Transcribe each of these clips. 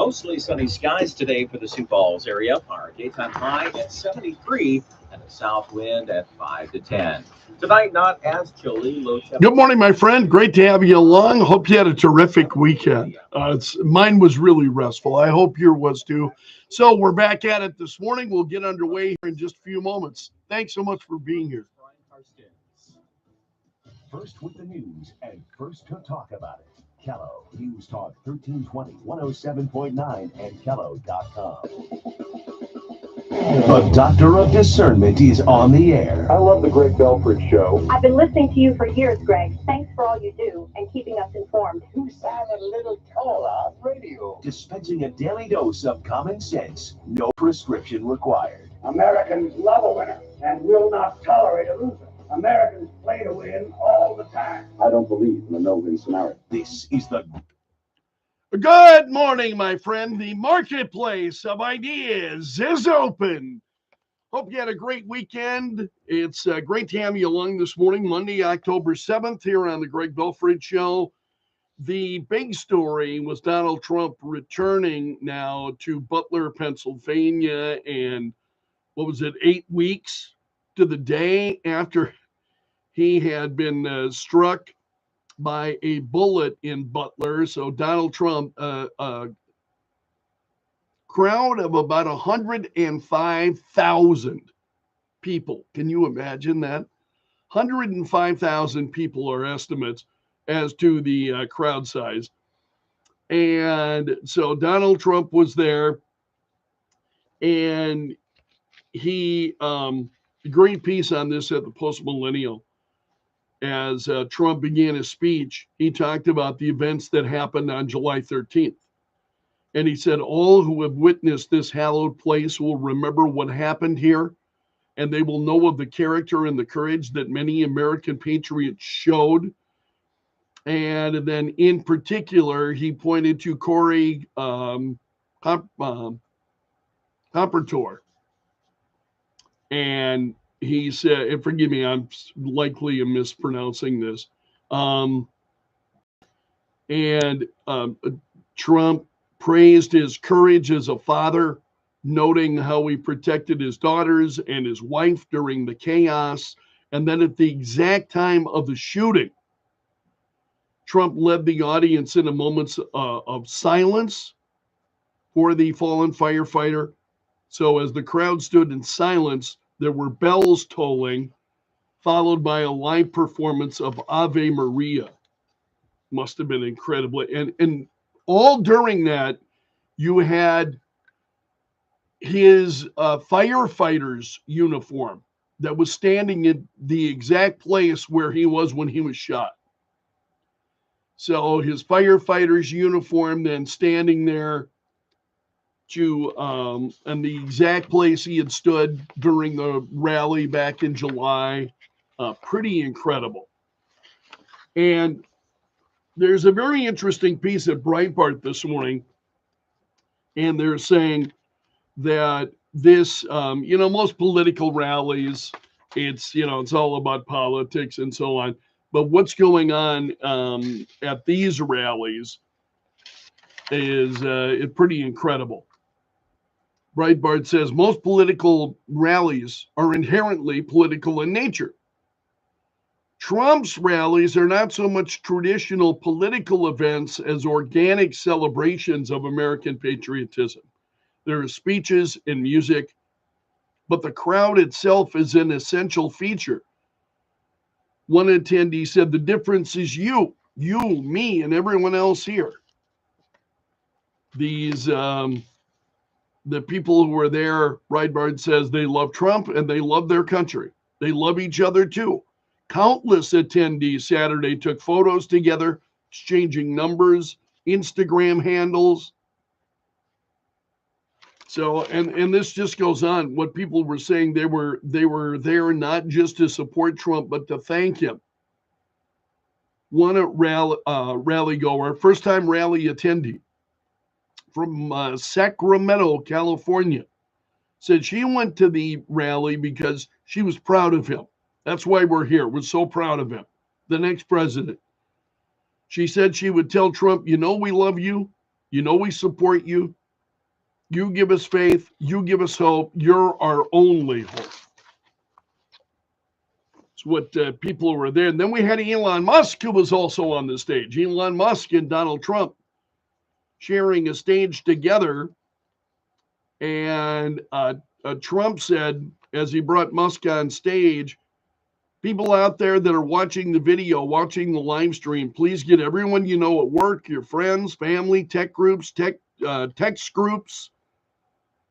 Mostly sunny skies today for the Sioux Falls area. Our daytime high at 73 and a south wind at 5 to 10. Tonight, not as chilly, low 70. Good morning, my friend. Great to have you along. Hope you had a terrific weekend. Mine was really restful. I hope yours was too. So we're back at it this morning. We'll get underway here in just a few moments. Thanks so much for being here. First with the news and first to talk about it. Kello News Talk 1320, 107.9 and Kello.com. The Doctor of Discernment is on the air. I love the Greg Belfrage show. I've been listening to you for years, Greg. Thanks for all you do and keeping us informed. You sound a little taller on radio. Dispensing a daily dose of common sense. No prescription required. Americans love a winner and will not tolerate a loser. Americans play to win all the time. I don't believe in a no-win scenario. This is the Good morning, my friend. The marketplace of ideas is open. Hope you had a great weekend. It's great to have you along this morning, Monday, October 7th, here on the Greg Belfrage Show. The big story was Donald Trump returning now to Butler, Pennsylvania, and 8 weeks to the day after he had been struck by a bullet in Butler. So Donald Trump, a crowd of about 105,000 people. Can you imagine that? 105,000 people are estimates as to the crowd size. And so Donald Trump was there, and he, great piece on this at the Post Millennial. As Trump began his speech, he talked about the events that happened on July 13th. And he said, all who have witnessed this hallowed place will remember what happened here, and they will know of the character and the courage that many American patriots showed. And then in particular, he pointed to Corey Compertor. And he said, and forgive me, I'm likely mispronouncing this. Trump praised his courage as a father, noting how he protected his daughters and his wife during the chaos. And then at the exact time of the shooting, Trump led the audience in a moment of silence for the fallen firefighter. So as the crowd stood in silence, there were bells tolling, followed by a live performance of Ave Maria. Must have been incredible. And all during that, you had his firefighter's uniform that was standing in the exact place where he was when he was shot. So his firefighter's uniform then standing there to and the exact place he had stood during the rally back in July. Pretty incredible. And there's a very interesting piece at Breitbart this morning, and they're saying that this, most political rallies, it's all about politics and so on. But what's going on at these rallies is pretty incredible. Breitbart says most political rallies are inherently political in nature. Trump's rallies are not so much traditional political events as organic celebrations of American patriotism. There are speeches and music, but the crowd itself is an essential feature. One attendee said, the difference is you, me, and everyone else here. These the people who were there, Breitbart says, they love Trump and they love their country. They love each other too. Countless attendees Saturday took photos together, exchanging numbers, Instagram handles. So, and this just goes on. What people were saying, they were there not just to support Trump, but to thank him. One rally goer, first-time rally attendee from Sacramento, California, said she went to the rally because she was proud of him. That's why we're here. We're so proud of him, the next president. She said she would tell Trump, we love you. We support you. You give us faith. You give us hope. You're our only hope. It's what people who were there. And then we had Elon Musk, who was also on the stage. Elon Musk and Donald Trump sharing a stage together. And Trump said, as he brought Musk on stage, people out there that are watching the video, watching the live stream, please get everyone you know at work, your friends, family, tech groups, text groups,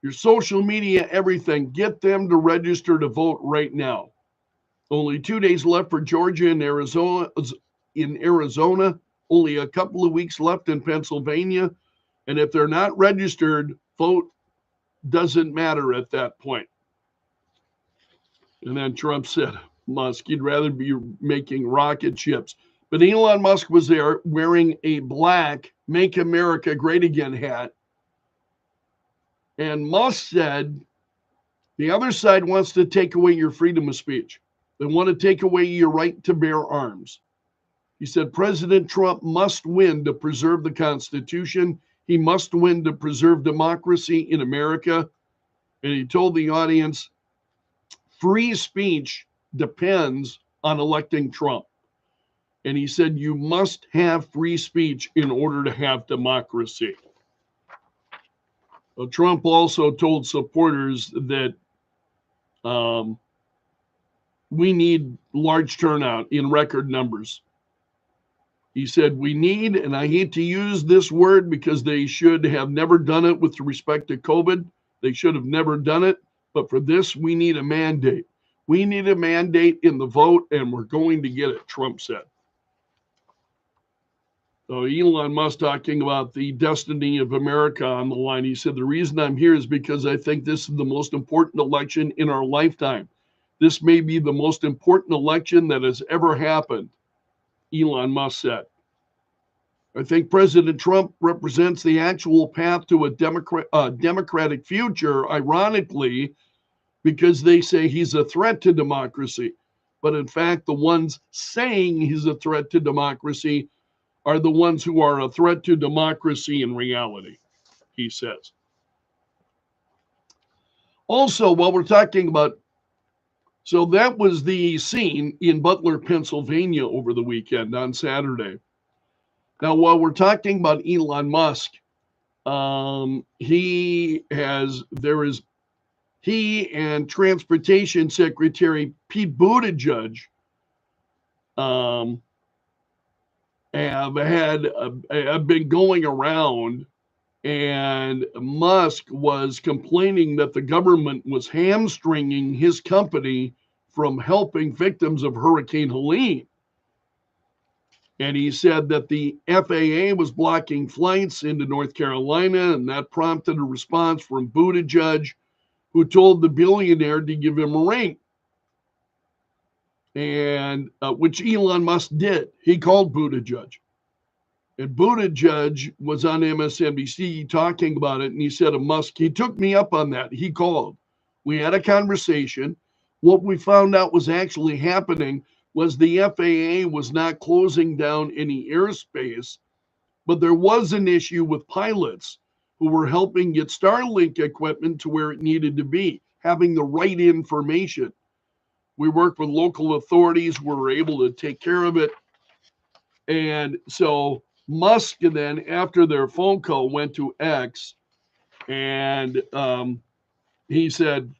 your social media, everything. Get them to register to vote right now. Only 2 days left for Georgia and Arizona. Only a couple of weeks left in Pennsylvania. And if they're not registered, vote doesn't matter at that point. And then Trump said, Musk, he'd rather be making rocket ships. But Elon Musk was there wearing a black Make America Great Again hat. And Musk said, the other side wants to take away your freedom of speech. They want to take away your right to bear arms. He said, President Trump must win to preserve the Constitution. He must win to preserve democracy in America. And he told the audience, free speech depends on electing Trump. And he said, you must have free speech in order to have democracy. Well, Trump also told supporters that we need large turnout in record numbers. He said, we need, and I hate to use this word because they should have never done it with respect to COVID. They should have never done it. But for this, we need a mandate. We need a mandate in the vote, and we're going to get it, Trump said. So Elon Musk talking about the destiny of America on the line. He said, the reason I'm here is because I think this is the most important election in our lifetime. This may be the most important election that has ever happened, Elon Musk said. I think President Trump represents the actual path to a democratic future, ironically, because they say he's a threat to democracy. But in fact, the ones saying he's a threat to democracy are the ones who are a threat to democracy in reality, he says. Also, while we're talking about, so that was the scene in Butler, Pennsylvania over the weekend on Saturday. Now, while we're talking about Elon Musk, he and Transportation Secretary Pete Buttigieg have been going around, and Musk was complaining that the government was hamstringing his company from helping victims of Hurricane Helene. And he said that the FAA was blocking flights into North Carolina, and that prompted a response from Buttigieg, who told the billionaire to give him a ring. And which Elon Musk did. He called Buttigieg. And Buttigieg was on MSNBC talking about it, and he said to Musk, he took me up on that. He called. We had a conversation. What we found out was actually happening was the FAA was not closing down any airspace, but there was an issue with pilots who were helping get Starlink equipment to where it needed to be, having the right information. We worked with local authorities. We were able to take care of it. And so Musk then, after their phone call, went to X, and he said,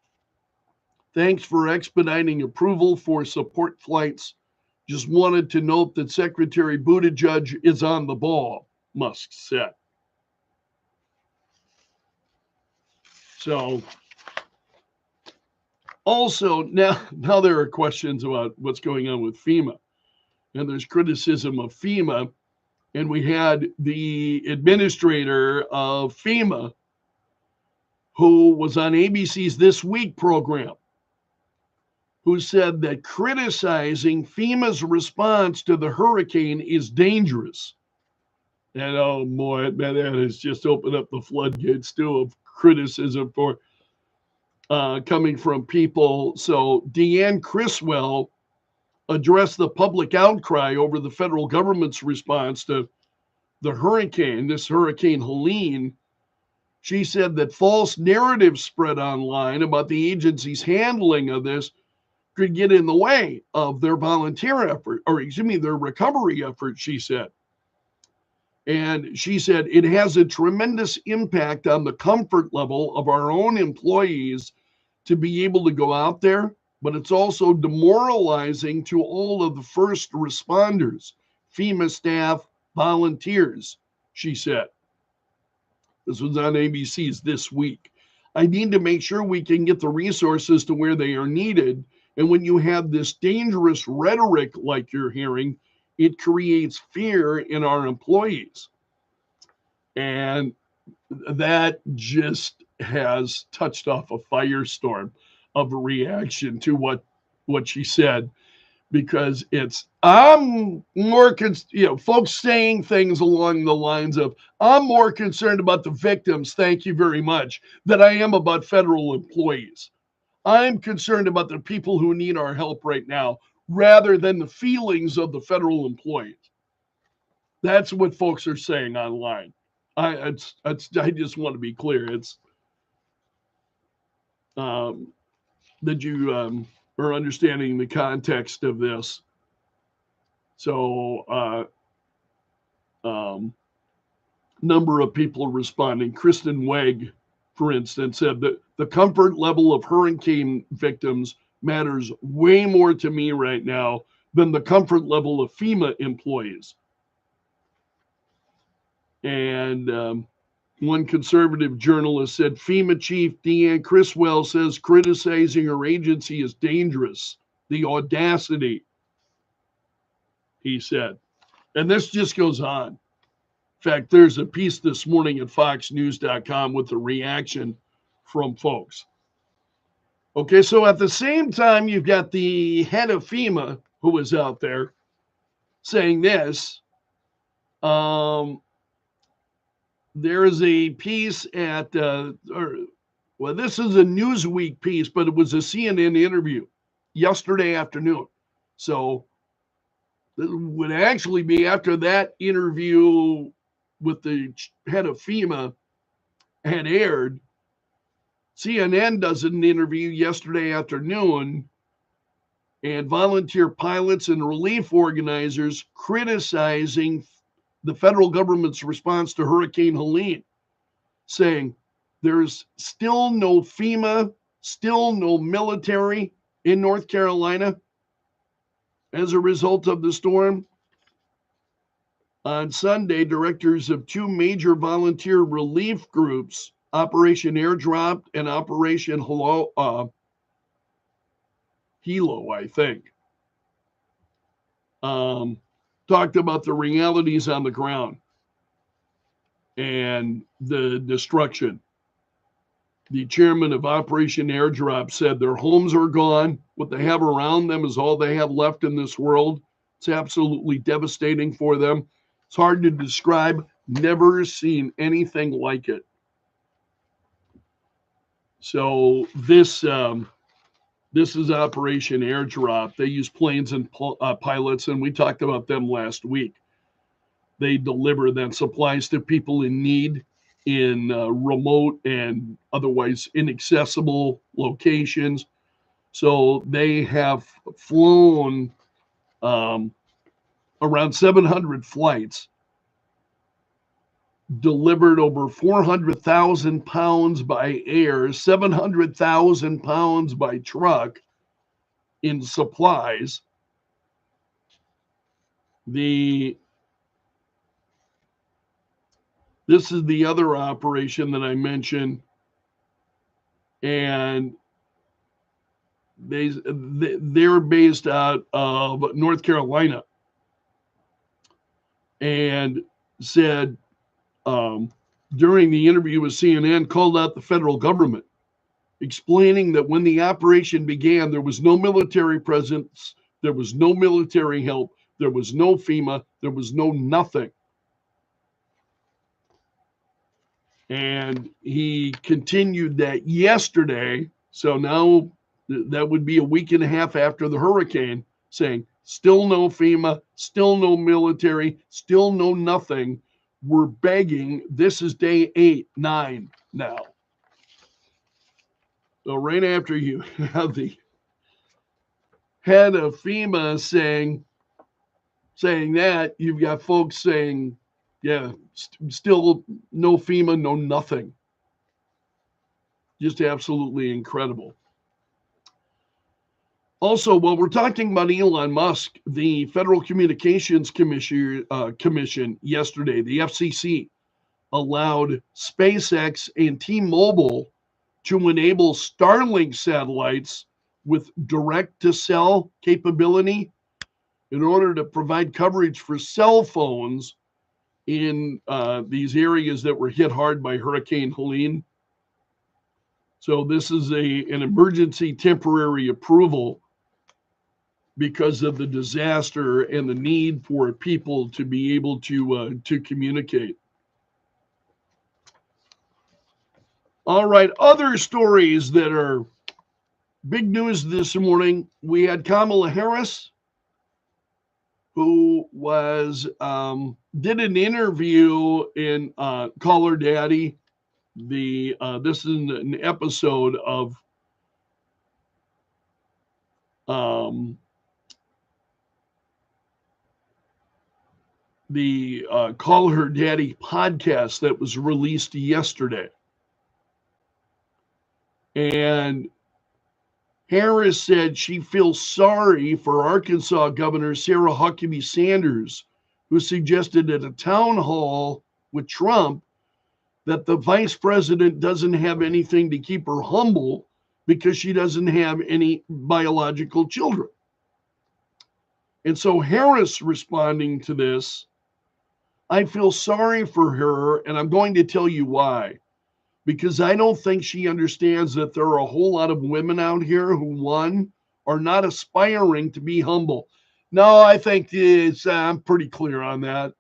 thanks for expediting approval for support flights. Just wanted to note that Secretary Buttigieg is on the ball, Musk said. So also now there are questions about what's going on with FEMA. And there's criticism of FEMA. And we had the administrator of FEMA who was on ABC's This Week program, who said that criticizing FEMA's response to the hurricane is dangerous. And oh boy, that has just opened up the floodgates too of criticism for coming from people. So Deanne Criswell addressed the public outcry over the federal government's response to the hurricane, this Hurricane Helene. She said that false narratives spread online about the agency's handling of this could get in the way of their volunteer effort, or excuse me, their recovery effort, she said. And she said it has a tremendous impact on the comfort level of our own employees to be able to go out there, but it's also demoralizing to all of the first responders, FEMA staff, volunteers, she said. This was on ABC's This Week. I need to make sure we can get the resources to where they are needed. And when you have this dangerous rhetoric like you're hearing, it creates fear in our employees. And that just has touched off a firestorm of a reaction to what she said, because I'm more folks saying things along the lines of, I'm more concerned about the victims, thank you very much, than I am about federal employees. I'm concerned about the people who need our help right now rather than the feelings of the federal employees. That's what folks are saying online. I just want to be clear. It's that you are understanding the context of this. So, number of people responding. Kristen Wegg, for instance, said that the comfort level of hurricane victims matters way more to me right now than the comfort level of FEMA employees. And one conservative journalist said FEMA chief Deanne Criswell says criticizing her agency is dangerous. The audacity, he said. And this just goes on. In fact, there's a piece this morning at foxnews.com with the reaction from folks. Okay, so at the same time, you've got the head of FEMA who was out there saying this. There is a piece at, this is a Newsweek piece, but it was a CNN interview yesterday afternoon. So it would actually be after that interview with the head of FEMA had aired. CNN does an interview yesterday afternoon, and volunteer pilots and relief organizers criticizing the federal government's response to Hurricane Helene, saying there's still no FEMA, still no military in North Carolina as a result of the storm. On Sunday, directors of two major volunteer relief groups, Operation Airdrop and Operation Hilo, I think, talked about the realities on the ground and the destruction. The chairman of Operation Airdrop said their homes are gone. What they have around them is all they have left in this world. It's absolutely devastating for them. It's hard to describe. Never seen anything like it. So this is Operation Airdrop. They use planes and pilots, and we talked about them last week. They deliver then supplies to people in need in remote and otherwise inaccessible locations. So they have flown around 700 flights, delivered over 400,000 pounds by air, 700,000 pounds by truck in supplies. This is the other operation that I mentioned, and they're based out of North Carolina, and said during the interview with CNN, called out the federal government, explaining that when the operation began, there was no military presence, there was no military help, there was no FEMA, there was no nothing. And he continued that yesterday. So now that would be a week and a half after the hurricane, saying still no FEMA, still no military, still no nothing. were begging. This is day 8, 9 now. So right after you have the head of FEMA saying that, you've got folks saying, yeah, still no FEMA, no nothing. Just absolutely incredible. Also, while we're talking about Elon Musk, the Federal Communications Commission yesterday, the FCC, allowed SpaceX and T-Mobile to enable Starlink satellites with direct-to-cell capability in order to provide coverage for cell phones in these areas that were hit hard by Hurricane Helene. So this is an emergency temporary approval because of the disaster and the need for people to be able to communicate. All right, other stories that are big news this morning. We had Kamala Harris, who was did an interview in Call Her Daddy. This is an episode of the Call Her Daddy podcast that was released yesterday. And Harris said she feels sorry for Arkansas Governor Sarah Huckabee Sanders, who suggested at a town hall with Trump that the vice president doesn't have anything to keep her humble because she doesn't have any biological children. And so Harris responding to this, I feel sorry for her, and I'm going to tell you why. Because I don't think she understands that there are a whole lot of women out here who, one, are not aspiring to be humble. No, I think I'm pretty clear on that.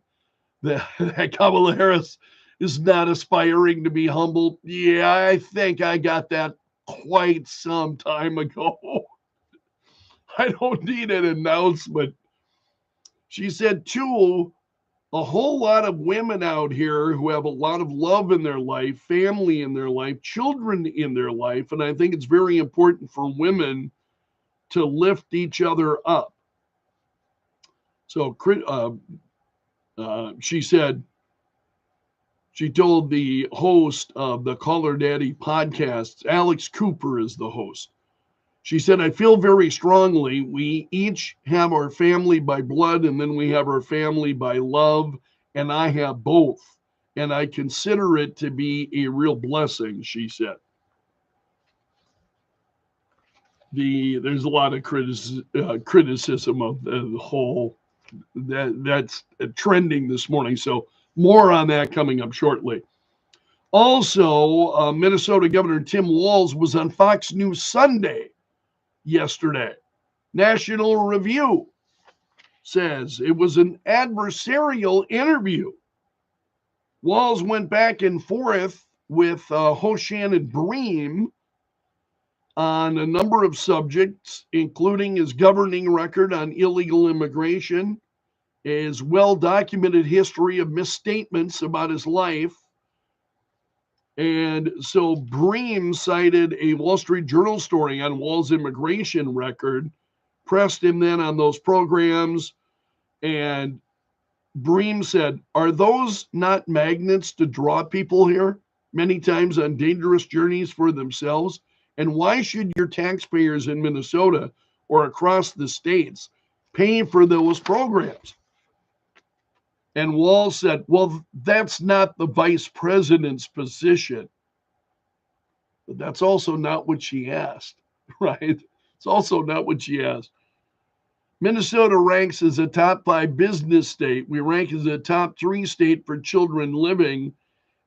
That Kamala Harris is not aspiring to be humble. Yeah, I think I got that quite some time ago. I don't need an announcement. She said, two, a whole lot of women out here who have a lot of love in their life, family in their life, children in their life. And I think it's very important for women to lift each other up. So she said, she told the host of the Call Her Daddy podcast, Alex Cooper is the host. She said, I feel very strongly we each have our family by blood, and then we have our family by love, and I have both. And I consider it to be a real blessing, she said. There's a lot of criticism of the whole, that's trending this morning. So more on that coming up shortly. Also, Minnesota Governor Tim Walz was on Fox News Sunday yesterday. National Review says it was an adversarial interview. Walz went back and forth with host Shannon Bream on a number of subjects, including his governing record on illegal immigration, his well-documented history of misstatements about his life. And so Bream cited a Wall Street Journal story on Walz's immigration record, pressed him then on those programs, and Bream said, are those not magnets to draw people here, many times on dangerous journeys for themselves? And why should your taxpayers in Minnesota or across the states pay for those programs? And Walz said, well, that's not the vice president's position. But that's also not what she asked, right? It's also not what she asked. Minnesota ranks as a top 5 business state. We rank as a top 3 state for children living,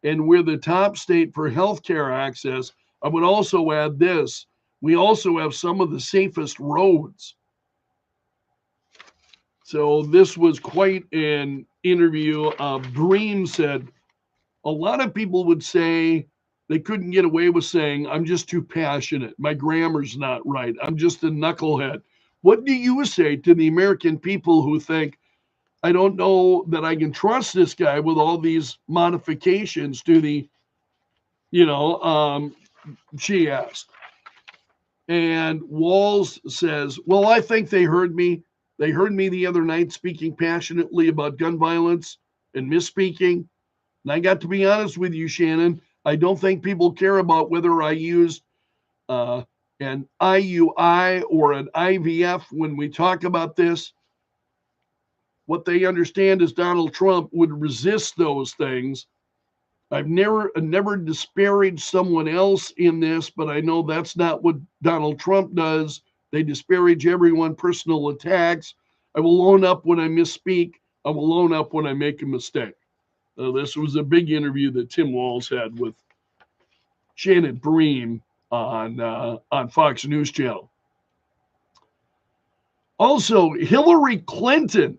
and we're the top state for healthcare access. I would also add this. We also have some of the safest roads. So this was quite an interview. Bream said, a lot of people would say they couldn't get away with saying, I'm just too passionate. My grammar's not right. I'm just a knucklehead. What do you say to the American people who think I don't know that I can trust this guy with all these modifications to the, she asked. And Walls says, well, I think they heard me. They heard me the other night speaking passionately about gun violence and misspeaking. And I got to be honest with you, Shannon. I don't think people care about whether I used an IUI or an IVF when we talk about this. What they understand is Donald Trump would resist those things. I've never disparaged someone else in this, but I know that's not what Donald Trump does. They disparage everyone, personal attacks. I will own up when I misspeak. I will own up when I make a mistake. This was a big interview that Tim Walz had with Shannon Bream on Fox News Channel. Also, Hillary Clinton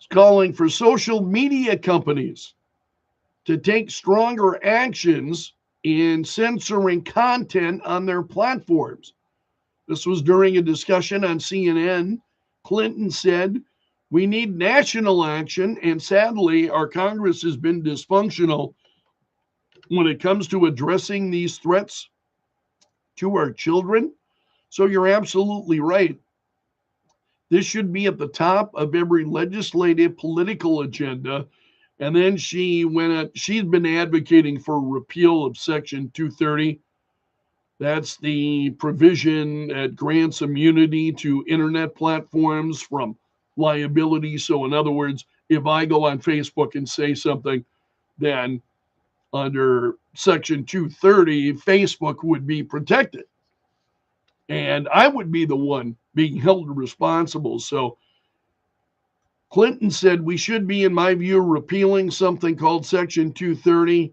is calling for social media companies to take stronger actions in censoring content on their platforms. This was during a discussion on CNN. Clinton said, we need national action, and sadly, our Congress has been dysfunctional when it comes to addressing these threats to our children. So you're absolutely right. This should be at the top of every legislative political agenda. And then she's been advocating for repeal of Section 230. That's the provision that grants immunity to internet platforms from liability. So in other words, if I go on Facebook and say something, then under Section 230, Facebook would be protected. And I would be the one being held responsible. So Clinton said we should be, in my view, repealing something called Section 230,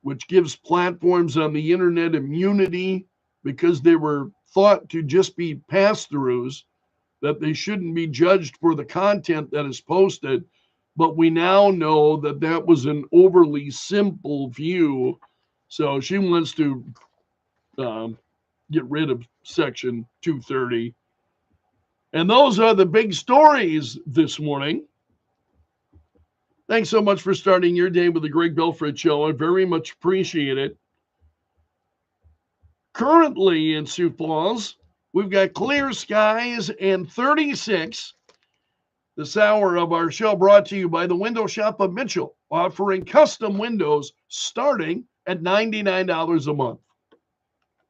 which gives platforms on the internet immunity because they were thought to just be pass-throughs, that they shouldn't be judged for the content that is posted. But we now know that that was an overly simple view. So she wants to get rid of Section 230. And those are the big stories this morning. Thanks so much for starting your day with the Greg Belfrage Show. I very much appreciate it. Currently in Sioux Falls, we've got clear skies and 36. This hour of our show brought to you by the Window Shop of Mitchell, offering custom windows starting at $99 a month.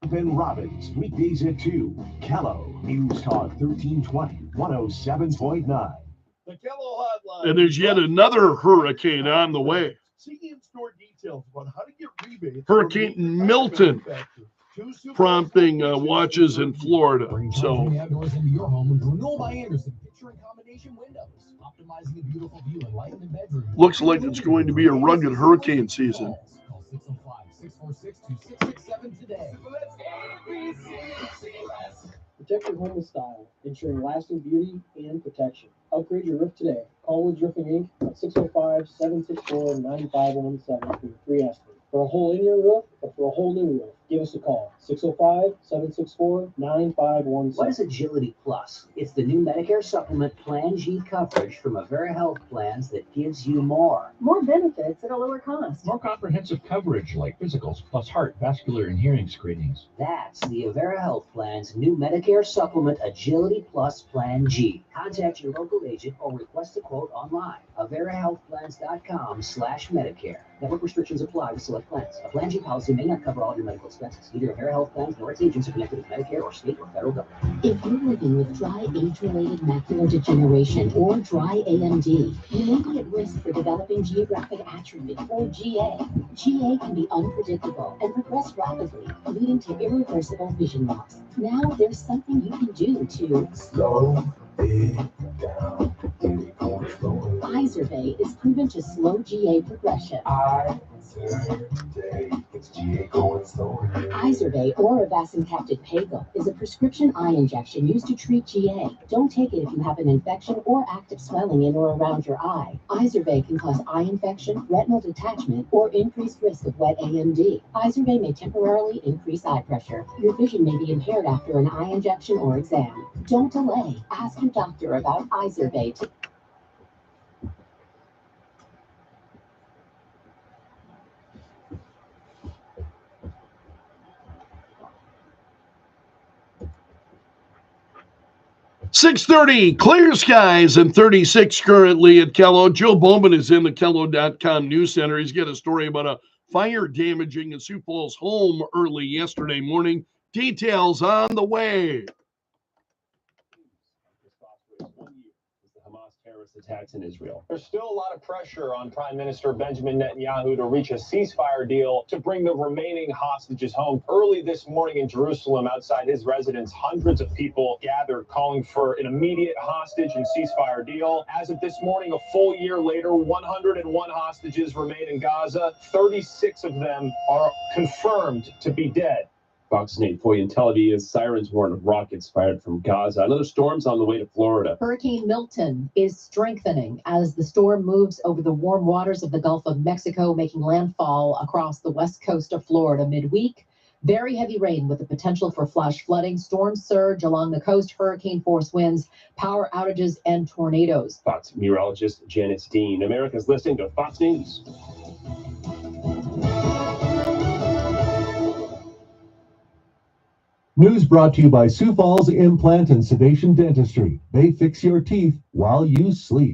Ben Robbins, weekdays at 2. Callow, News Talk 1320, 107.9. The Kello Hotline. And there's yet another hurricane on the way. See in-store details about how to get rebates. Hurricane Milton prompting watches in Florida. So outdoors into your home with Renewal by Anderson picture and combination windows, optimizing a beautiful view and light in the bedroom. Looks like it's going to be a rugged hurricane season. Call 605-646-2667 today. Protect your home with style, ensuring lasting beauty and protection. Upgrade your roof today. Call Woods Roofing Inc. at 605-764-9517 for your free estimate. For a hole in your roof or for a whole new roof, give us a call. 605-764-9517. What is Agility Plus? It's the new Medicare supplement Plan G coverage from Avera Health Plans that gives you more. More benefits at a lower cost. More comprehensive coverage like physicals plus heart, vascular, and hearing screenings. That's the Avera Health Plan's new Medicare supplement Agility Plus Plan G. Contact your local agent or request a quote online. AveraHealthPlans.com/Medicare. Network restrictions apply to select plans. A Plan G policy may not cover all your medical expenses. Neither Avera Health Plans nor its agents are connected with Medicare or state or federal government. If you're living with dry age-related macular degeneration or dry AMD, you may be at risk for developing geographic atrophy or GA. GA can be unpredictable and progress rapidly, leading to irreversible vision loss. Now there's something you can do to slow it down. Izervay is proven to slow GA progression. Izervay or avacincaptad pegol is a prescription eye injection used to treat GA. Don't take it if you have an infection or active swelling in or around your eye. Izervay can cause eye infection, retinal detachment, or increased risk of wet AMD. Izervay may temporarily increase eye pressure. Your vision may be impaired after an eye injection or exam. Don't delay. Ask your doctor about Izervay. 6:30, clear skies and 36 currently at Kello. Joe Bowman is in the Kello.com News Center. He's got a story about a fire damaging a Sioux Falls home early yesterday morning. Details on the way. Hamas terrorist attacks in Israel. There's still a lot of pressure on Prime Minister Benjamin Netanyahu to reach a ceasefire deal to bring the remaining hostages home. Early this morning in Jerusalem, outside his residence, hundreds of people gathered calling for an immediate hostage and ceasefire deal. As of this morning, a full year later, 101 hostages remain in Gaza. 36 of them are confirmed to be dead. Fox 8 for you in Tel Aviv as sirens warn of rockets fired from Gaza. Another storm's on the way to Florida. Hurricane Milton is strengthening as the storm moves over the warm waters of the Gulf of Mexico, making landfall across the west coast of Florida midweek. Very heavy rain with the potential for flash flooding, storm surge along the coast, hurricane force winds, power outages, and tornadoes. Fox meteorologist Janice Dean. America's listening to Fox News. News brought to you by Sioux Falls Implant and Sedation Dentistry. They fix your teeth while you sleep.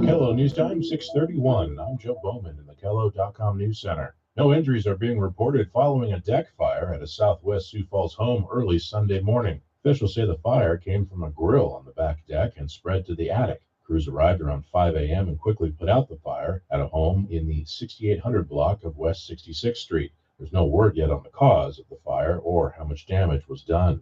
Kello News Time, 6:31. I'm Joe Bowman in the Kello.com News Center. No injuries are being reported following a deck fire at a southwest Sioux Falls home early Sunday morning. Officials say the fire came from a grill on the back deck and spread to the attic. Crews arrived around 5 a.m. and quickly put out the fire at a home in the 6800 block of West 66th Street. There's no word yet on the cause of the fire or how much damage was done.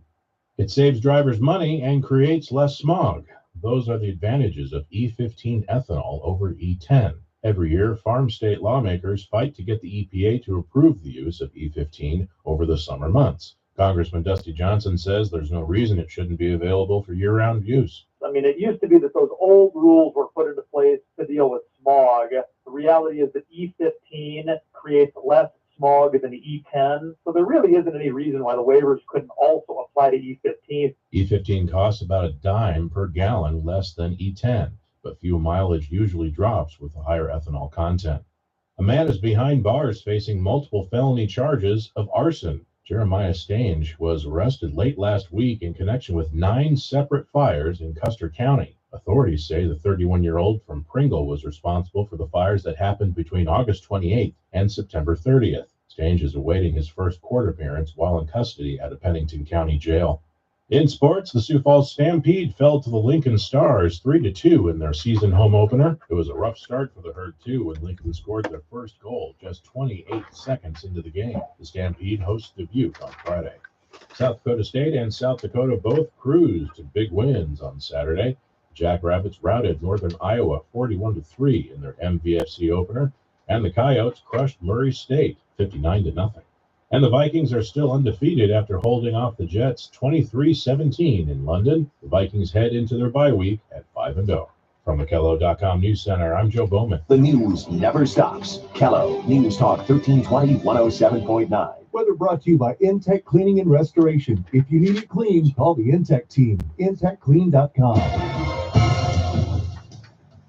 It saves drivers money and creates less smog. Those are the advantages of E15 ethanol over E10. Every year, farm state lawmakers fight to get the EPA to approve the use of E15 over the summer months. Congressman Dusty Johnson says there's no reason it shouldn't be available for year-round use. I mean, it used to be that those old rules were put into place to deal with smog. The reality is that E15 creates less smog than E10, so there really isn't any reason why the waivers couldn't also apply to E15. E15 costs about a dime per gallon less than E10, but fuel mileage usually drops with the higher ethanol content. A man is behind bars facing multiple felony charges of arson. Jeremiah Stange was arrested late last week in connection with 9 separate fires in Custer County. Authorities say the 31-year-old from Pringle was responsible for the fires that happened between August 28th and September 30th. Stange is awaiting his first court appearance while in custody at a Pennington County jail. In sports, the Sioux Falls Stampede fell to the Lincoln Stars 3-2 in their season home opener. It was a rough start for the Herd, too, when Lincoln scored their first goal just 28 seconds into the game. The Stampede hosts Dubuque on Friday. South Dakota State and South Dakota both cruised to big wins on Saturday. Jackrabbits routed Northern Iowa 41-3 in their MVFC opener, and the Coyotes crushed Murray State 59-0. And the Vikings are still undefeated after holding off the Jets 23-17 in London. The Vikings head into their bye week at 5-0. From the Kello.com News Center, I'm Joe Bowman. The news never stops. Kello News Talk 1320 107.9. Weather brought to you by Intech Cleaning and Restoration. If you need it clean, call the Intech team. IntechClean.com.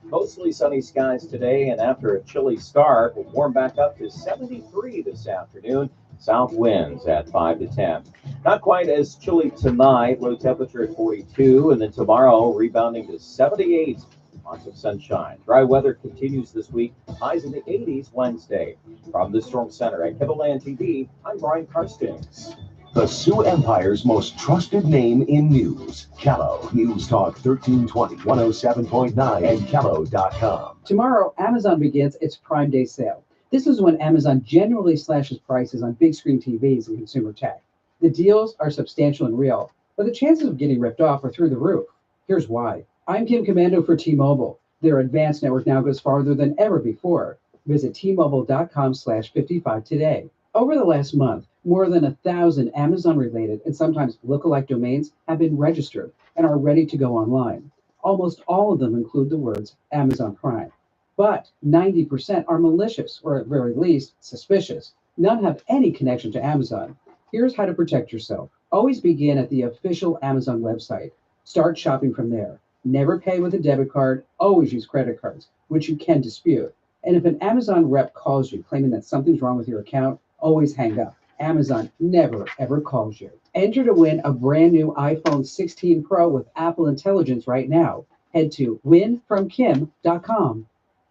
Mostly sunny skies today, and after a chilly start, we'll warm back up to 73 this afternoon. South winds at 5 to 10. Not quite as chilly tonight, low temperature at 42, and then tomorrow rebounding to 78. Lots of sunshine. Dry weather continues this week. Highs in the 80s Wednesday. From the Storm Center at Kettleland TV, I'm Brian Karstens. The Sioux Empire's most trusted name in news. Kello News Talk 1320 107.9 and Kello.com. Tomorrow, Amazon begins its Prime Day sale. This is when Amazon generally slashes prices on big screen TVs and consumer tech. The deals are substantial and real, but the chances of getting ripped off are through the roof. Here's why. I'm Kim Commando for T-Mobile. Their advanced network now goes farther than ever before. Visit T-Mobile.com/55 today. Over the last month, more than 1,000 Amazon-related and sometimes lookalike domains have been registered and are ready to go online. Almost all of them include the words Amazon Prime. But 90% are malicious, or at very least, suspicious. None have any connection to Amazon. Here's how to protect yourself. Always begin at the official Amazon website. Start shopping from there. Never pay with a debit card. Always use credit cards, which you can dispute. And if an Amazon rep calls you claiming that something's wrong with your account, always hang up. Amazon never, ever calls you. Enter to win a brand new iPhone 16 Pro with Apple Intelligence right now. Head to winfromkim.com.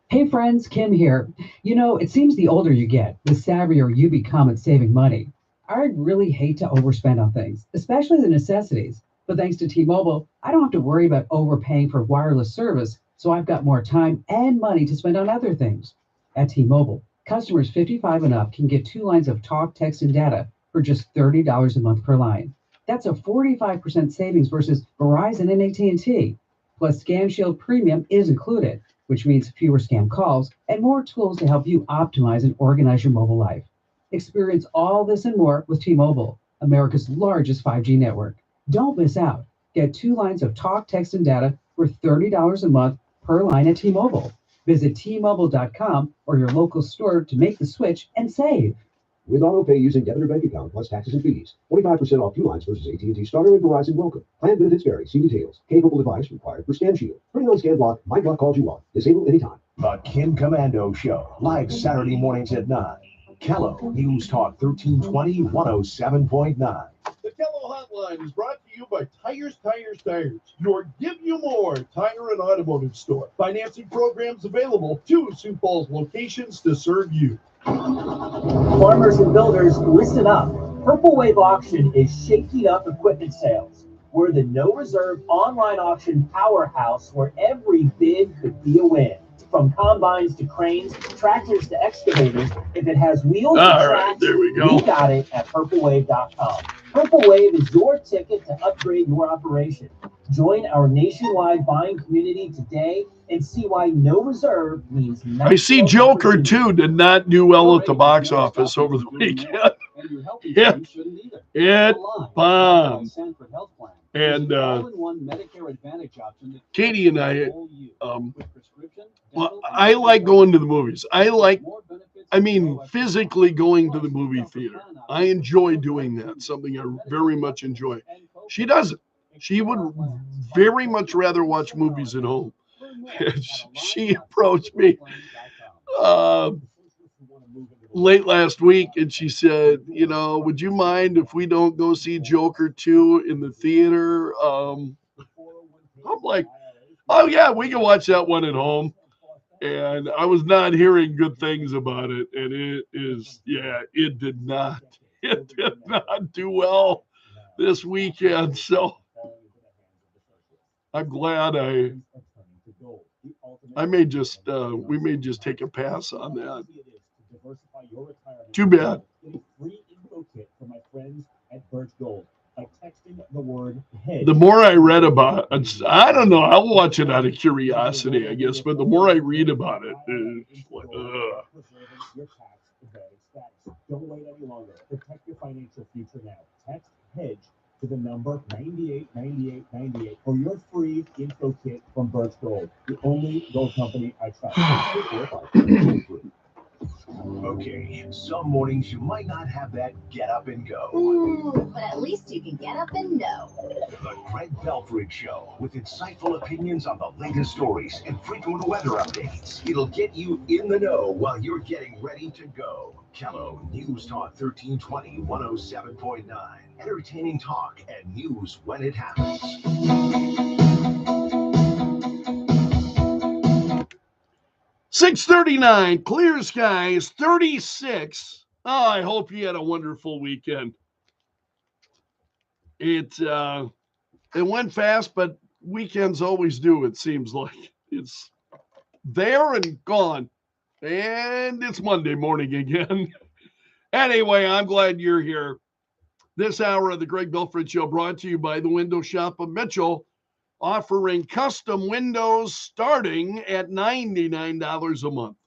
Hey friends, Kim here. You know, it seems the older you get, the savvier you become at saving money. I really hate to overspend on things, especially the necessities. But thanks to T-Mobile, I don't have to worry about overpaying for wireless service, so I've got more time and money to spend on other things. At T-Mobile, customers 55 and up can get 2 lines of talk, text, and data for just $30 a month per line. That's a 45% savings versus Verizon and AT&T. Plus, Scam Shield Premium is included, which means fewer scam calls and more tools to help you optimize and organize your mobile life. Experience all this and more with T-Mobile, America's largest 5G network. Don't miss out. Get 2 lines of talk, text, and data for $30 a month per line at T-Mobile. Visit T-Mobile.com or your local store to make the switch and save. With autopay using debit or bank account plus taxes and fees. 25% off 2 lines versus AT&T Starter and Verizon Welcome. Plan benefits vary. See details. Capable device required for Scan Shield. Turn on Scan Block. My block calls you off. Disable anytime. The Kim Commando Show. Live Saturday mornings at 9. Kello News Talk 1320 107.9. The Kello Hotline is brought to you by Tires, your Give You More tire and automotive store. Financing programs available. 2 Sioux Falls locations to serve you. Farmers and builders, listen up. Purple Wave Auction is shaking up equipment sales. We're the no reserve online auction powerhouse where every bid could be a win. From combines to cranes, tractors to excavators, if it has wheels and tracks, right, there we go. We got it at purplewave.com. Purple Wave is your ticket to upgrade your operation. Join our nationwide buying community today and see why no reserve means I see Joker 2 did not do well at the box office over the weekend. It bombed. And Katie and I, well, I like going to the movies. I mean, physically going to the movie theater. I enjoy doing that, something I very much enjoy. She doesn't. She would very much rather watch movies at home. She approached me late last week and she said, you know, would you mind if we don't go see Joker 2 in the theater? I'm like, oh yeah, we can watch that one at home. And I was not hearing good things about it. And it did not do well this weekend. So I'm glad we may just take a pass on that. Too bad. The more I read about it, I don't know, I'll watch it out of curiosity, I guess, but the more I read about it, it's like, ugh. Don't wait any longer. Protect your financial future now. Text HEDGE to the number 989898 for your free info kit from Birch Gold, the only gold company I trust. Okay, some mornings you might not have that get up and go. But at least you can get up and know. The Greg Belfrage Show, with insightful opinions on the latest stories and frequent weather updates. It'll get you in the know while you're getting ready to go. Kello News Talk 1320 107.9. Entertaining talk and news when it happens. 6:39, clear skies, 36. Oh, I hope you had a wonderful weekend. It went fast, but weekends always do, it seems like. It's there and gone. And it's Monday morning again. Anyway, I'm glad you're here. This hour of the Greg Belfrage Show brought to you by the Window Shop of Mitchell, offering custom windows starting at $99 a month.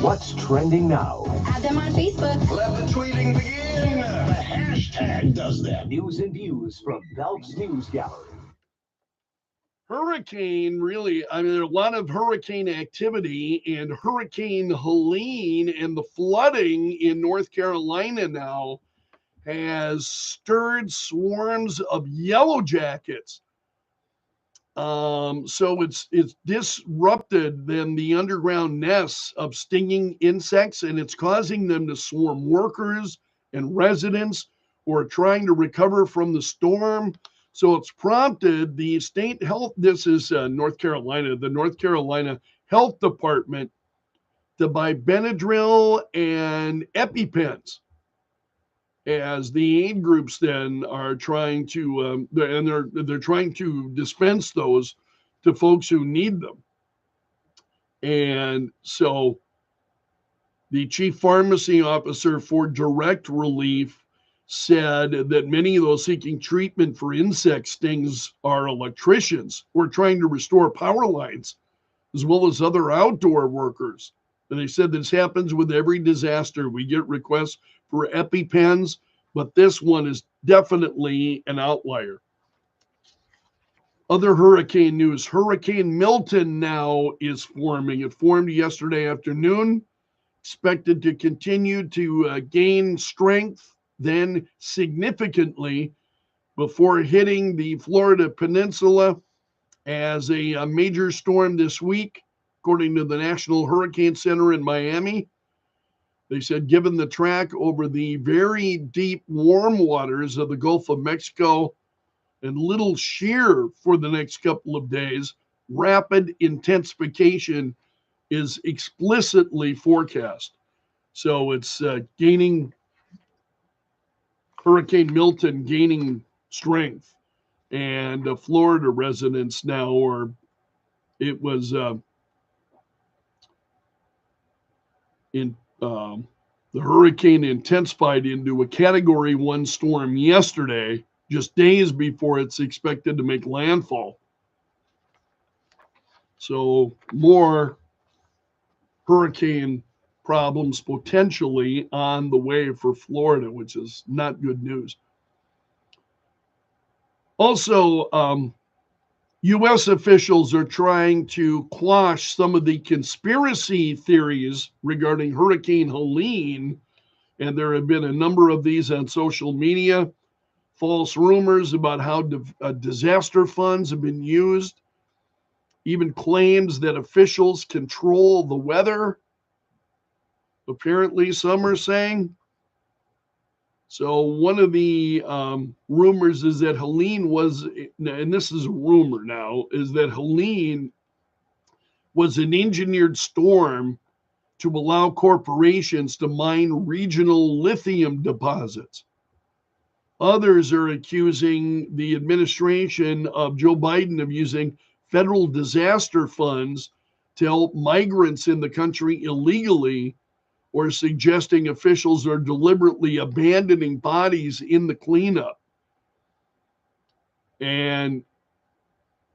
What's trending now? Add them on Facebook. Let the tweeting begin. The hashtag does that. News and views from Belk's News Gallery. Hurricane, really, I mean, there are a lot of hurricane activity, and Hurricane Helene and the flooding in North Carolina now has stirred swarms of yellow jackets. So it's disrupted then the underground nests of stinging insects, and it's causing them to swarm workers and residents who are trying to recover from the storm. So it's prompted the state health, this is North Carolina, the North Carolina Health Department to buy Benadryl and EpiPens, as the aid groups then are trying to, and they're trying to dispense those to folks who need them. And so the chief pharmacy officer for Direct Relief said that many of those seeking treatment for insect stings are electricians who are trying to restore power lines, as well as other outdoor workers. And they said this happens with every disaster. We get requests for EpiPens, but this one is definitely an outlier. Other hurricane news. Hurricane Milton now is forming. It formed yesterday afternoon, expected to continue to gain strength, then significantly before hitting the Florida Peninsula as a major storm this week, according to the National Hurricane Center in Miami. They said, given the track over the very deep warm waters of the Gulf of Mexico and little shear for the next couple of days, rapid intensification is explicitly forecast. So it's gaining, Hurricane Milton gaining strength. And Florida residents now it was the hurricane intensified into a Category 1 storm yesterday, just days before it's expected to make landfall. So more hurricane problems potentially on the way for Florida, which is not good news. Also, U.S. officials are trying to quash some of the conspiracy theories regarding Hurricane Helene, and there have been a number of these on social media. False rumors about how disaster funds have been used, even claims that officials control the weather. Apparently, some are saying. So one of the rumors is that Helene was, and this is a rumor now, is that Helene was an engineered storm to allow corporations to mine regional lithium deposits. Others are accusing the administration of Joe Biden of using federal disaster funds to help migrants in the country illegally, or suggesting officials are deliberately abandoning bodies in the cleanup. And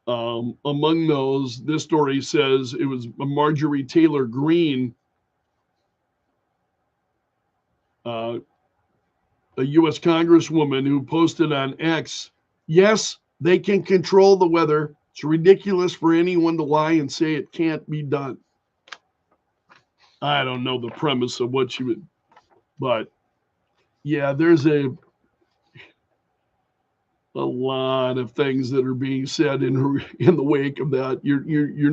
among those, this story says it was Marjorie Taylor Greene, a U.S. Congresswoman, who posted on X, "Yes, they can control the weather. It's ridiculous for anyone to lie and say it can't be done." I don't know the premise of what she would, but yeah, there's a lot of things that are being said in the wake of that. You're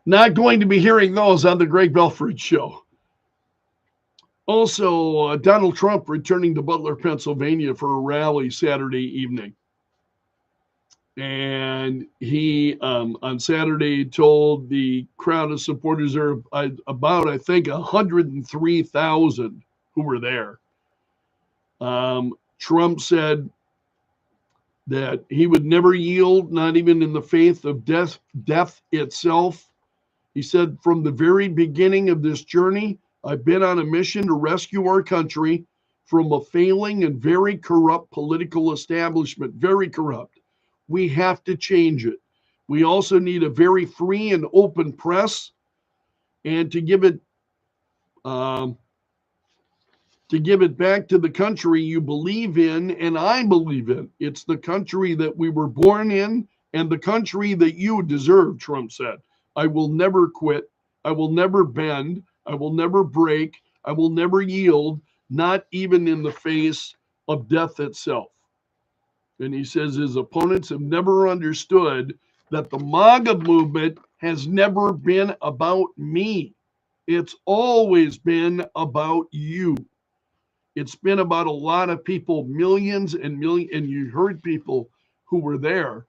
not going to be hearing those on the Greg Belfrage Show. Also, Donald Trump returning to Butler, Pennsylvania for a rally Saturday evening. And he, on Saturday, told the crowd of supporters there about, I think, 103,000 who were there. Trump said that he would never yield, not even in the face of death itself. He said, from the very beginning of this journey, I've been on a mission to rescue our country from a failing and very corrupt political establishment, very corrupt. We have to change it. We also need a very free and open press, and to give it back to the country you believe in and I believe in. It's the country that we were born in and the country that you deserve, Trump said. I will never quit. I will never bend. I will never break. I will never yield, not even in the face of death itself. And he says his opponents have never understood that the MAGA movement has never been about me. It's always been about you. It's been about a lot of people, millions and millions, and you heard people who were there.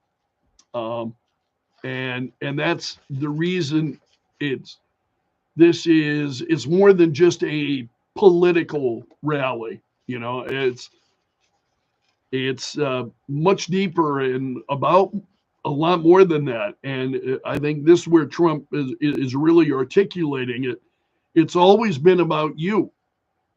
And that's the reason it's more than just a political rally. It's much deeper and about a lot more than that. And I think this is where Trump is really articulating it. It's always been about you.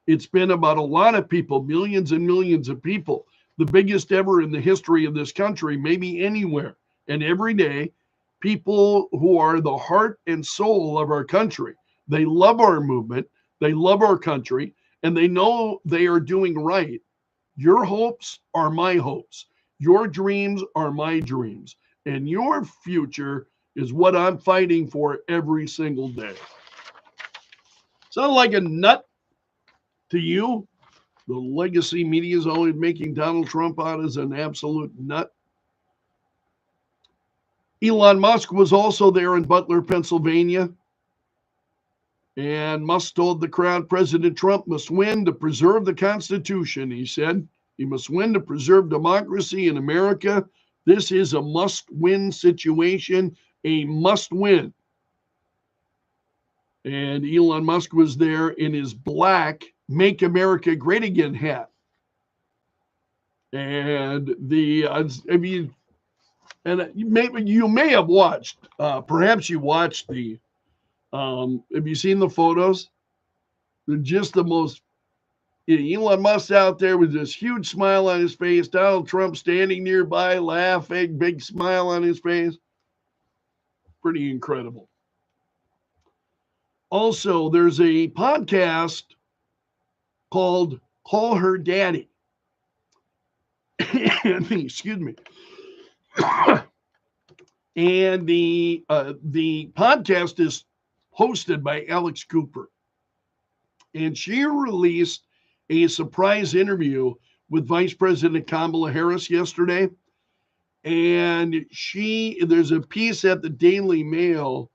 It's been about a lot of people, millions and millions of people, the biggest ever in the history of this country, maybe anywhere. And every day, people who are the heart and soul of our country, they love our movement, they love our country, and they know they are doing right. Your hopes are my hopes. Your dreams are my dreams. And your future is what I'm fighting for every single day. Sound like a nut to you? The legacy media is always making Donald Trump out as an absolute nut. Elon Musk was also there in Butler, Pennsylvania. And Musk told the crowd President Trump must win to preserve the Constitution, he said. He must win to preserve democracy in America. This is a must-win situation, a must-win. And Elon Musk was there in his black Make America Great Again hat. And you may have watched, perhaps you watched have you seen the photos? They're just the most, Elon Musk out there with this huge smile on his face, Donald Trump standing nearby, laughing, big smile on his face. Pretty incredible. Also, there's a podcast called Call Her Daddy. Excuse me. And the podcast is hosted by Alex Cooper. And she released a surprise interview with Vice President Kamala Harris yesterday. And there's a piece at the Daily Mail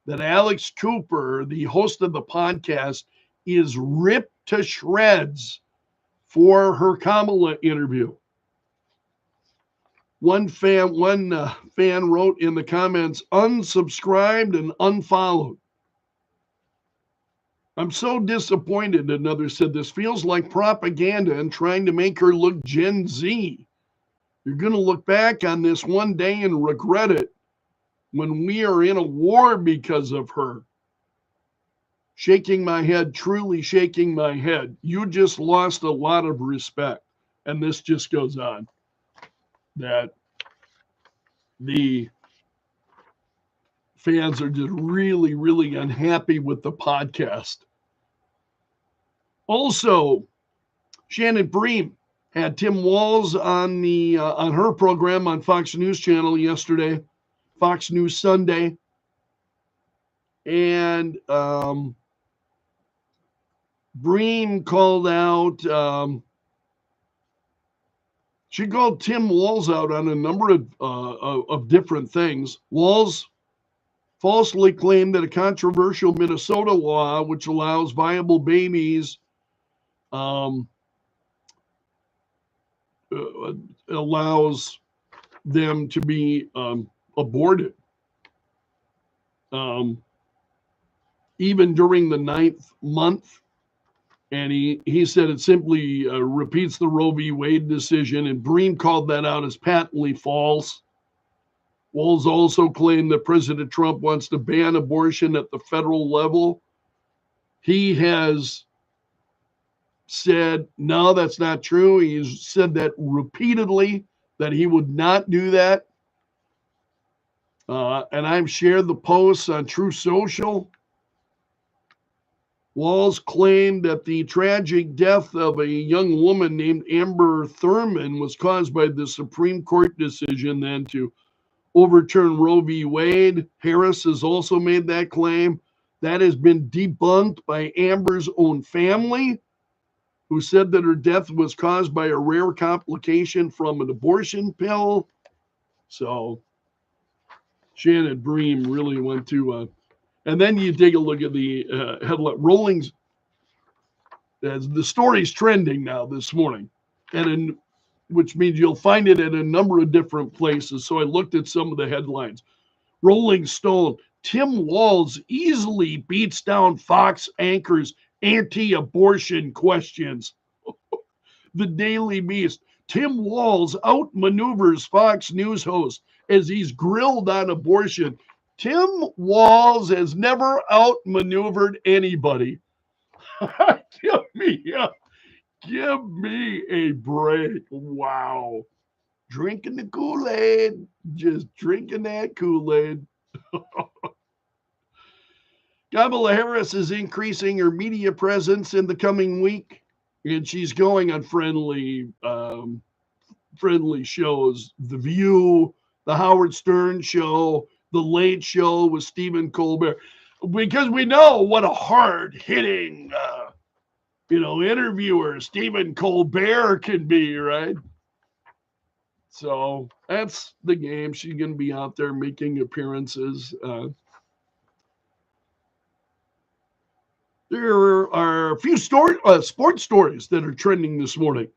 that Alex Cooper, the host of the podcast, is ripped to shreds for her Kamala interview. One fan wrote in the comments, unsubscribed and unfollowed. I'm so disappointed, another said. This feels like propaganda and trying to make her look Gen Z. You're going to look back on this one day and regret it when we are in a war because of her. Shaking my head, truly shaking my head. You just lost a lot of respect. And this just goes on. That the fans are just really, really unhappy with the podcast. Also, Shannon Bream had Tim Walz on her program on Fox News Channel yesterday, Fox News Sunday, and Bream called out. She called Tim Walz out on a number of different things. Walz falsely claimed that a controversial Minnesota law, which allows viable babies, allows them to be aborted, even during the 9th month. And he said it simply repeats the Roe v. Wade decision, and Bream called that out as patently false. Walz also claimed that President Trump wants to ban abortion at the federal level. He has said, no, that's not true. He's said that repeatedly, that he would not do that. And I've shared the posts on True Social. Walz claimed that the tragic death of a young woman named Amber Thurman was caused by the Supreme Court decision then to overturn Roe v. Wade. Harris has also made that claim. That has been debunked by Amber's own family, who said that her death was caused by a rare complication from an abortion pill. So Shannon Bream really went to, and then you take a look at the headline. As the story's trending now this morning, which means you'll find it at a number of different places. So I looked at some of the headlines. Rolling Stone, Tim Walz easily beats down Fox anchor's anti-abortion questions. The Daily Beast, Tim Walz outmaneuvers Fox News host as he's grilled on abortion. Tim Walz has never outmaneuvered anybody. Give me a break. Wow. Drinking the Kool-Aid. Just drinking that Kool-Aid. Kamala Harris is increasing her media presence in the coming week, and she's going on friendly shows. The View, the Howard Stern Show, the Late Show with Stephen Colbert, because we know what a hard-hitting interviewer Stephen Colbert can be, right? So that's the game. She's going to be out there making appearances. There are a few sports stories that are trending this morning.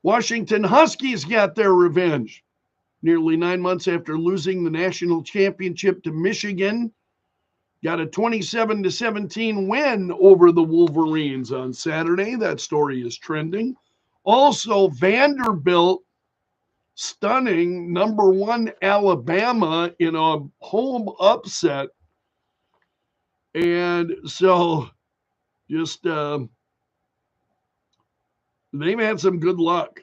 Washington Huskies got their revenge. Nearly 9 months after losing the national championship to Michigan, got a 27-17 win over the Wolverines on Saturday. That story is trending. Also, Vanderbilt stunning number 1 Alabama in a home upset. And so just they've had some good luck,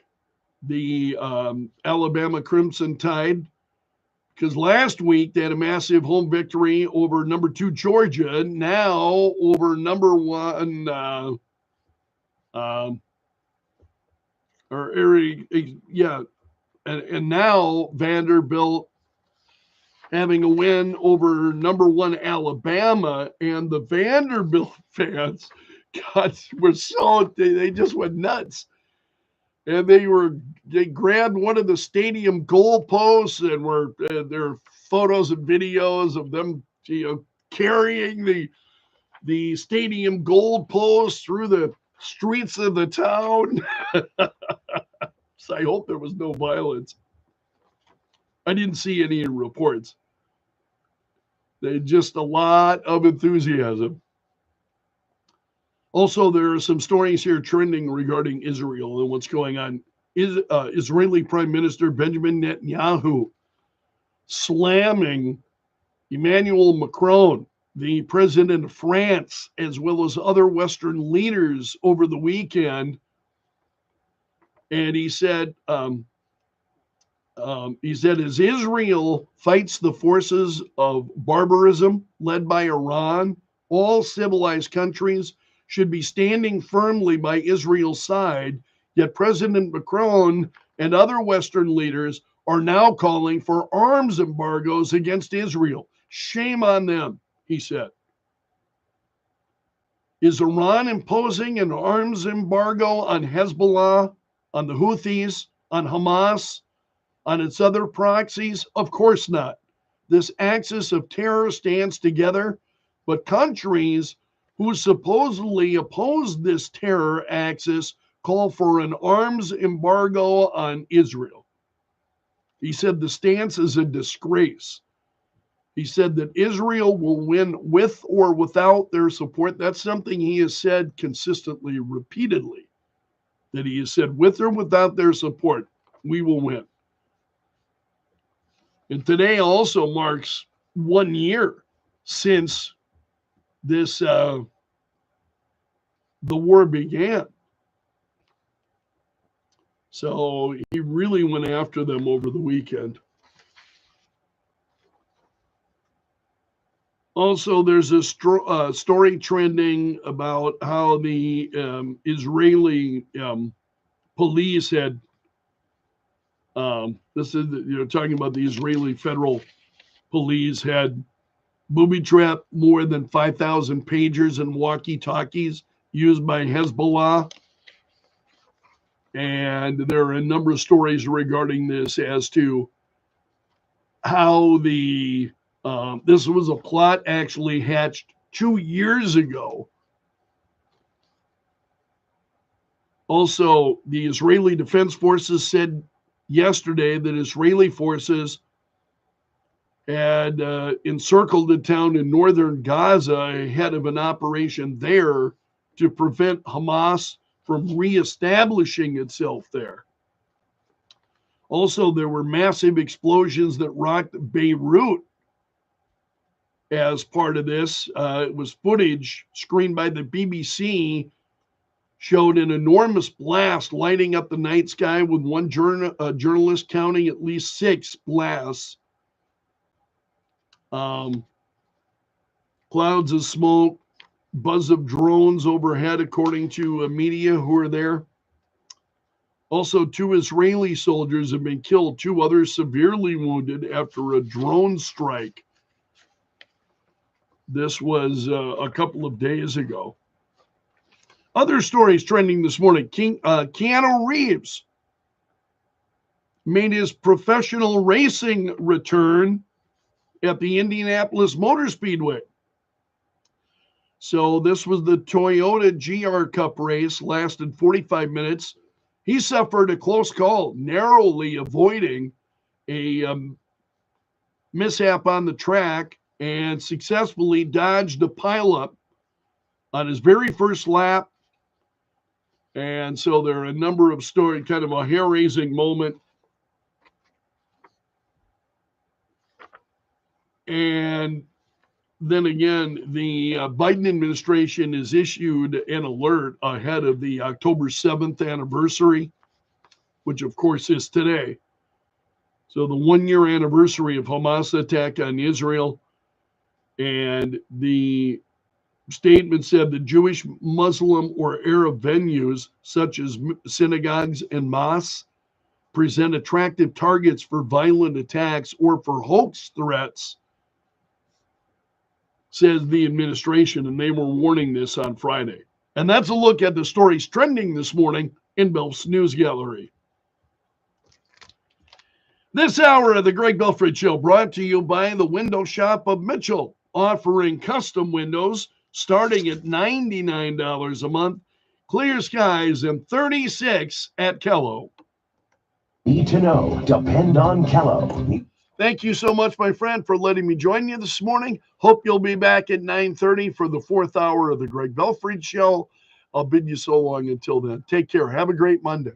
the Alabama Crimson Tide, because last week they had a massive home victory over number 2 Georgia, now over number 1 and now Vanderbilt having a win over number 1 Alabama, and the Vanderbilt fans they just went nuts. And they grabbed one of the stadium goalposts, and there are photos and videos of them, carrying the stadium goalpost through the streets of the town. So I hope there was no violence. I didn't see any reports. They just a lot of enthusiasm. Also, there are some stories here trending regarding Israel and what's going on. Israeli Prime Minister Benjamin Netanyahu slamming Emmanuel Macron, the president of France, as well as other Western leaders over the weekend. And he said, as Israel fights the forces of barbarism led by Iran, all civilized countries should be standing firmly by Israel's side. Yet President Macron and other Western leaders are now calling for arms embargoes against Israel. Shame on them, he said. Is Iran imposing an arms embargo on Hezbollah, on the Houthis, on Hamas, on its other proxies? Of course not. This axis of terror stands together, but countries who supposedly oppose this terror axis call for an arms embargo on Israel. He said the stance is a disgrace. He said that Israel will win with or without their support. That's something he has said consistently, repeatedly, that he has said with or without their support, we will win. And today also marks 1 year since this the war began. So he really went after them over the weekend. Also, there's a story trending about how the Israeli police had, talking about the Israeli federal police had booby-trapped more than 5,000 pagers and walkie-talkies used by Hezbollah. And there are a number of stories regarding this as to how this was a plot actually hatched 2 years ago Also, the Israeli Defense Forces said yesterday that Israeli forces had encircled a town in northern Gaza ahead of an operation there to prevent Hamas from reestablishing itself there. Also, there were massive explosions that rocked Beirut as part of this. It was footage screened by the BBC, showed an enormous blast lighting up the night sky, with one journalist counting at least 6 blasts. Clouds of smoke, buzz of drones overhead, according to media who are there. Also, 2 Israeli soldiers have been killed, 2 others severely wounded after a drone strike. This was a couple of days ago. Other stories trending this morning. Keanu Reeves made his professional racing return at the Indianapolis Motor Speedway. So this was the Toyota GR Cup race, lasted 45 minutes. He suffered a close call, narrowly avoiding a mishap on the track and successfully dodged a pileup on his very first lap. And so there are a number of stories, kind of a hair-raising moment. And then again, the Biden administration has issued an alert ahead of the October 7th anniversary, which of course is today. So the 1-year anniversary of Hamas attack on Israel. And the statement said the Jewish, Muslim, or Arab venues, such as synagogues and mosques, present attractive targets for violent attacks or for hoax threats, says the administration, and they were warning this on Friday. And that's a look at the stories trending this morning in Belf's News Gallery. This hour of the Greg Belfrage Show brought to you by the Window Shop of Mitchell, offering custom windows starting at $99 a month, clear skies, and $36 at Kello. Need to know. Depend on Kello. Thank you so much, my friend, for letting me join you this morning. Hope you'll be back at 9:30 for the 4th hour of the Greg Belfrage Show. I'll bid you so long until then. Take care. Have a great Monday.